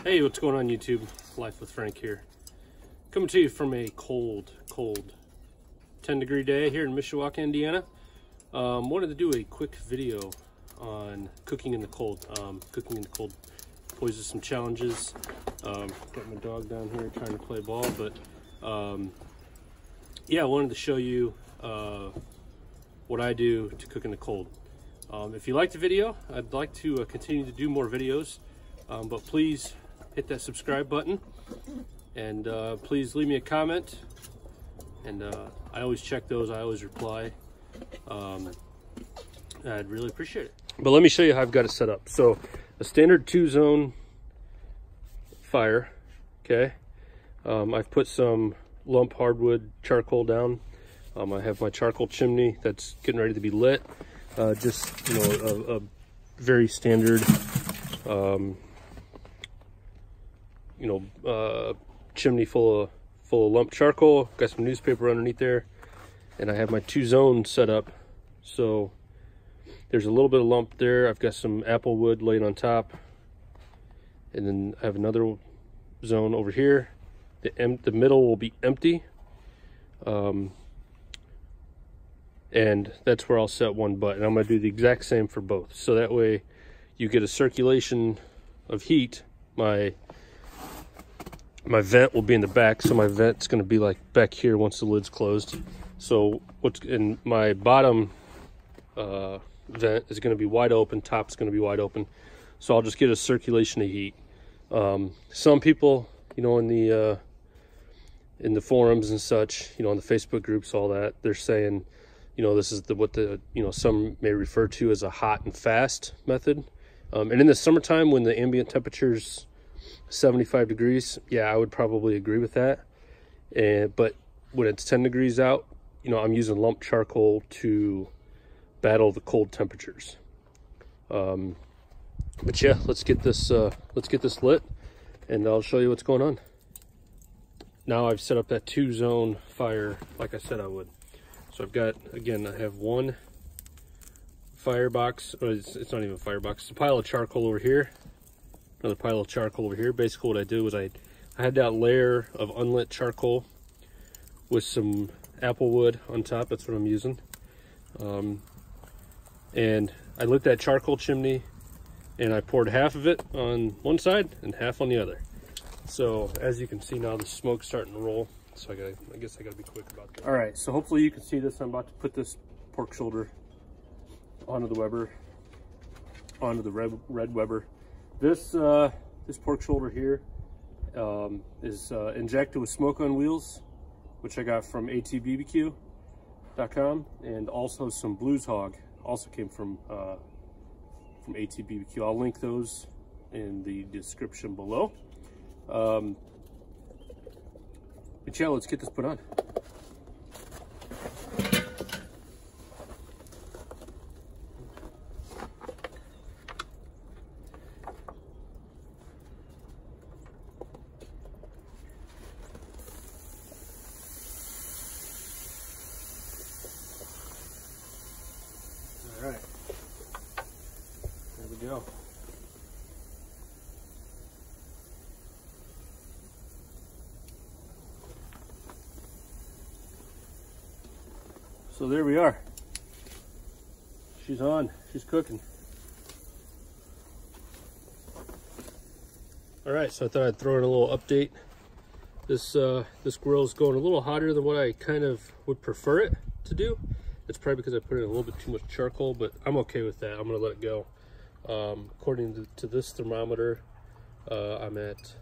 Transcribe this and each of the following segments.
Hey, what's going on YouTube? Life with Frank here. Coming to you from a cold 10-degree day here in Mishawaka, Indiana. Wanted to do a quick video on cooking in the cold. Cooking in the cold poses some challenges. Got my dog down here trying to play ball, but yeah, I wanted to show you what I do to cook in the cold. If you like the video, I'd like to continue to do more videos, but please hit that subscribe button, and please leave me a comment, and I always check those, I always reply. I'd really appreciate it. But let me show you how I've got it set up. So a standard 2-zone fire, okay. I've put some lump hardwood charcoal down. I have my charcoal chimney that's getting ready to be lit. Just, you know, a very standard chimney full of lump charcoal. Got some newspaper underneath there, and I have my 2-zone set up. So there's a little bit of lump there. I've got some apple wood laid on top, and then I have another zone over here. The middle will be empty, and that's where I'll set one butt, and I'm going to do the exact same for both, so that way you get a circulation of heat. My vent will be in the back, so my vent's going to be like back here once the lid's closed. So what's in my bottom vent is going to be wide open, top's going to be wide open, so I'll just get a circulation of heat. Some people, you know, in the forums and such, you know, on the Facebook groups, all that, they're saying, you know, this is what some may refer to as a hot and fast method. And in the summertime, when the ambient temperature's 75 degrees, yeah, I would probably agree with that. But when it's 10 degrees out, you know, I'm using lump charcoal to battle the cold temperatures. But yeah, let's get this lit, and I'll show you what's going on. Now I've set up that 2-zone fire like I said I would. So I've got, again, I have one firebox, or it's not even a firebox, it's a pile of charcoal over here, another pile of charcoal over here. Basically what I did was I had that layer of unlit charcoal with some apple wood on top. That's what I'm using. And I lit that charcoal chimney, and I poured half of it on one side and half on the other. So as you can see now, the smoke's starting to roll. So I guess I gotta be quick about that. All right, so hopefully you can see this. I'm about to put this pork shoulder onto the Weber, onto the red Weber. This pork shoulder here is injected with smoke on wheels, which I got from atbbq.com, and also some Blues Hog, also came from atbbq. I'll link those in the description below. But yeah, let's get this put on. All right, there we go. So there we are. She's on. She's cooking. All right, so I thought I'd throw in a little update. This grill is going a little hotter than what I kind of would prefer it to do. It's probably because I put in a little bit too much charcoal, but I'm okay with that. I'm gonna let it go. According to this thermometer, I'm at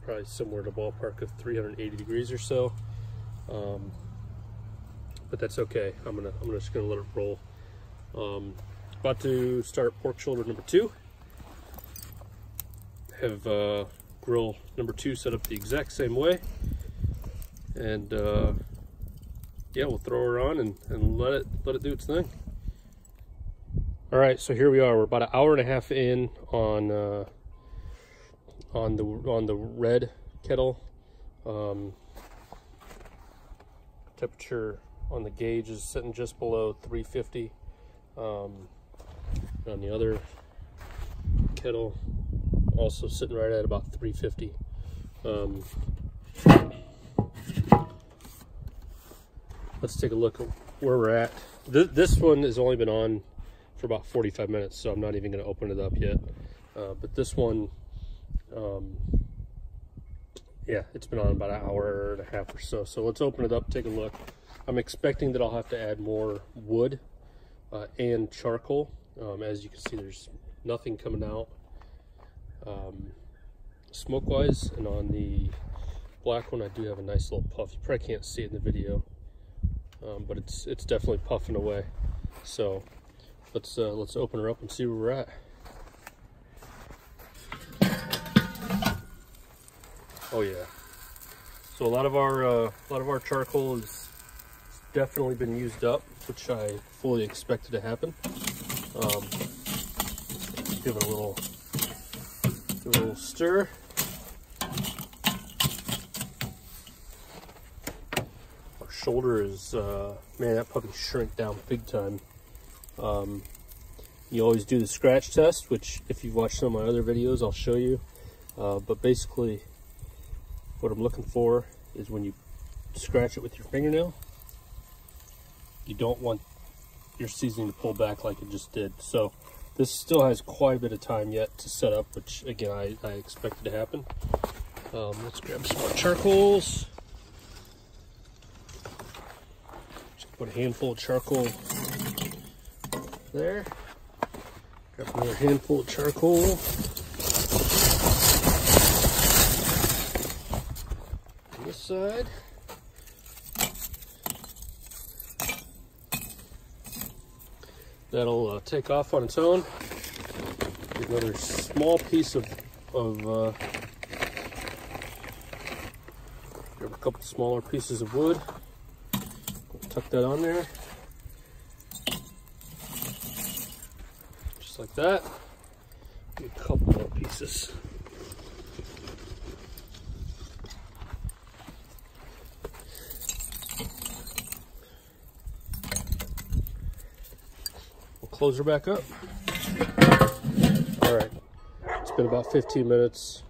probably somewhere in the ballpark of 380 degrees or so. But that's okay. I'm just gonna let it roll. About to start pork shoulder number 2. Have grill number 2 set up the exact same way, and yeah, we'll throw her on and let it do its thing. All right, so here we are. We're about an hour and a half in on the red kettle. Temperature on the gauge is sitting just below 350. On the other kettle, also sitting right at about 350. Let's take a look at where we're at. This one has only been on for about 45 minutes, so I'm not even going to open it up yet. But this one, yeah, it's been on about an hour and a half or so. So let's open it up, take a look. I'm expecting that I'll have to add more wood and charcoal. As you can see, there's nothing coming out smoke-wise, and on the black one I do have a nice little puff. You probably can't see it in the video, but it's definitely puffing away. So let's open her up and see where we're at. Oh yeah. So a lot of our charcoal has definitely been used up, which I fully expected to happen. Give it a little stir. Our shoulder is man, that puppy shrank down big time. You always do the scratch test, which if you've watched some of my other videos, I'll show you. But basically, what I'm looking for is when you scratch it with your fingernail, you don't want your seasoning to pull back like it just did. So this still has quite a bit of time yet to set up, which again, I expected to happen. Let's grab some more charcoals. Just put a handful of charcoal there. Grab another handful of charcoal. On this side. That'll take off on its own. Get another small piece of grab a couple smaller pieces of wood. Tuck that on there. Just like that. Get a couple more pieces. Close her back up. All right, it's been about 15 minutes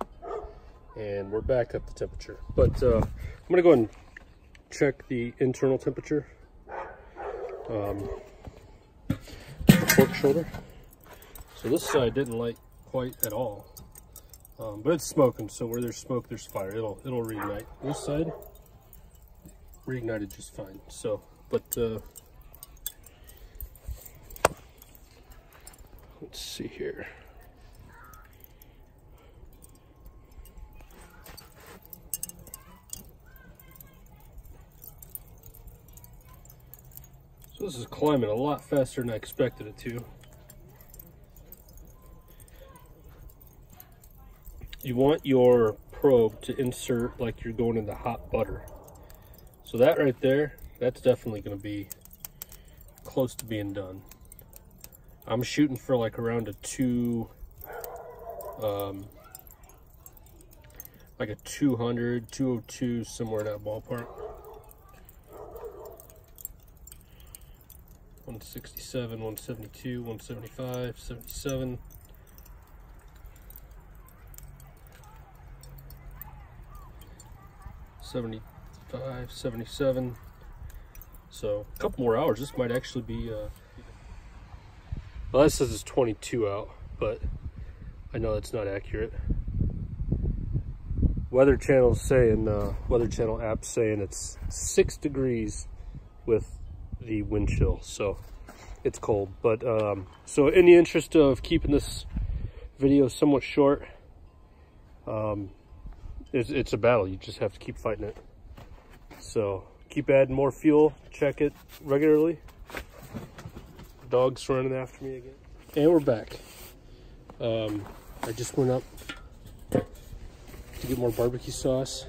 and we're back up the temperature, but I'm gonna go ahead and check the internal temperature. The pork shoulder. So this side didn't light quite at all, but it's smoking, so where there's smoke there's fire. It'll reignite. This side reignited just fine. So but let's see here. So this is climbing a lot faster than I expected it to. You want your probe to insert like you're going into hot butter. So that right there, that's definitely going to be close to being done. I'm shooting for like around a 200, like a 200, 202, somewhere in that ballpark. 167, 172, 175, 77. $75, $77. So a couple more hours. This might actually be well, that says it's 22 out, but I know that's not accurate. Weather Channel's saying, Weather Channel app's saying it's 6 degrees with the wind chill, so it's cold. But so in the interest of keeping this video somewhat short, it's a battle. You just have to keep fighting it. So keep adding more fuel, check it regularly. Dog's running after me again. And we're back. I just went up to get more barbecue sauce.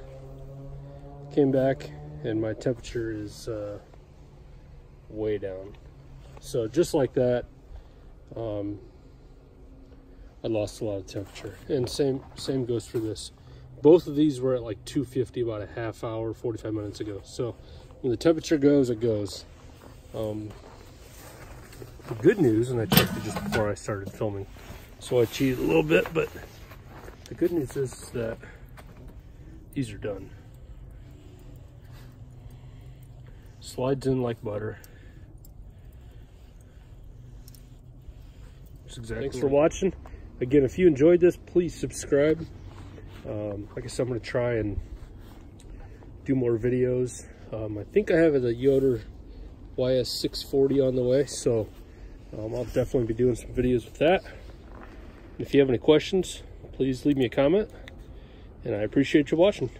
Came back and my temperature is way down. So just like that, I lost a lot of temperature. And same goes for this. Both of these were at like 250 about a half hour, 45 minutes ago. So when the temperature goes, it goes. The good news, and I checked it just before I started filming, so I cheated a little bit, but The good news is that these are done. Slides in like butter. Thanks for watching. Again, if you enjoyed this, please subscribe. Like I said, I'm going to try and do more videos. I think I have a Yoder YS640 on the way, so I'll definitely be doing some videos with that. If you have any questions, please leave me a comment, and I appreciate you watching.